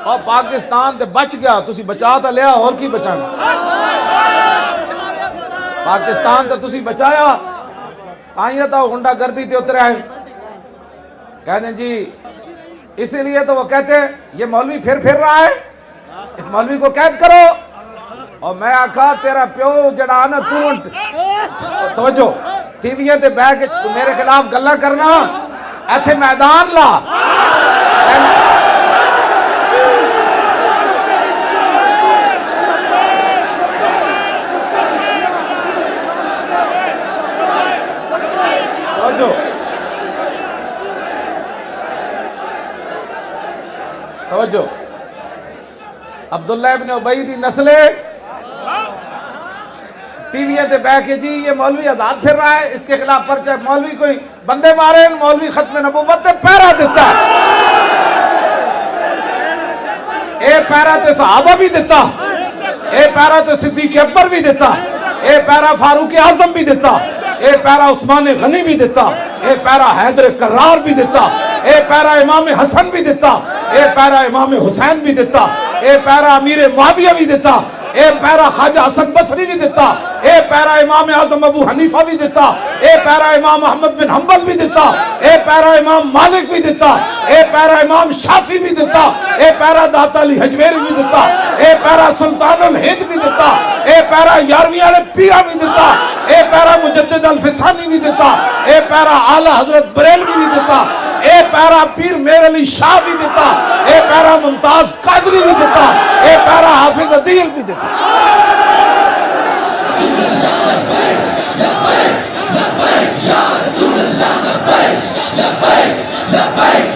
اور پاکستان تے بچ گیا، تسی بچا تا لیا، اور کی بچانا؟ پاکستان تے تسی بچایا، آئیے تا غنڈہ گردی تے اترے ہیں، کہتے ہیں جی اسی لیے تو وہ کہتے ہیں یہ مولوی پھر رہا ہے، اس مولوی کو قید کرو۔ اور میں آکھا تیرا پیو جڑا آنا توجہ ٹی وی تے بہ کے میرے خلاف گلا کرنا، ایتھے میدان لا۔ توجہ عبداللہ ابن ابی دی نسلے ٹی وی تے بہ کے جی یہ مولوی آزاد پھر رہا ہے، اس کے خلاف پرچہ، مولوی کوئی بندے مارے، مولوی ختم نبوت تے پیرا دیتا، اے پیرا تے صحابہ بھی دیتا، اے پیرا تے صدیق اکبر بھی دیتا، اے پیرا فاروق اعظم بھی دیتا، اے پیرا عثمان غنی بھی دیتا، اے پیرا حیدر کرار بھی دیتا، اے پیرا امام حسن بھی دیتا، اے پیرا امام حسین بھی دیتا، اے پیرا امیر معاویہ بھی دیتا، اے پیرا خواجہ حسن بصری بھی دیتا، اے پیرا امام اعظم ابو حنیفہ بھی دیتا، اے پیرا امام احمد بن حنبل بھی دیتا، اے پیرا امام مالک بھی دیتا، اے پیرا امام شافعی بھی دیتا، اے پیرا داتا علی حجویری بھی دیتا، اے پیرا سلطان الہند بھی دیتا، اے پیرا یارویں والے پیرا بھی دیتا، اے پیرا مجدد الفسانی بھی دیتا، اے پیرا اعلیٰ حضرت بریلوی بھی دیتا، اے پیرا پیر میر علی شاہ بھی دیتا، اے پیرا ممتاز قادری بھی دیتا، اے پیرا حافظ عدیل بھی دیتا۔ لبیک یا رسول اللہ، لبیک لبیک لبیک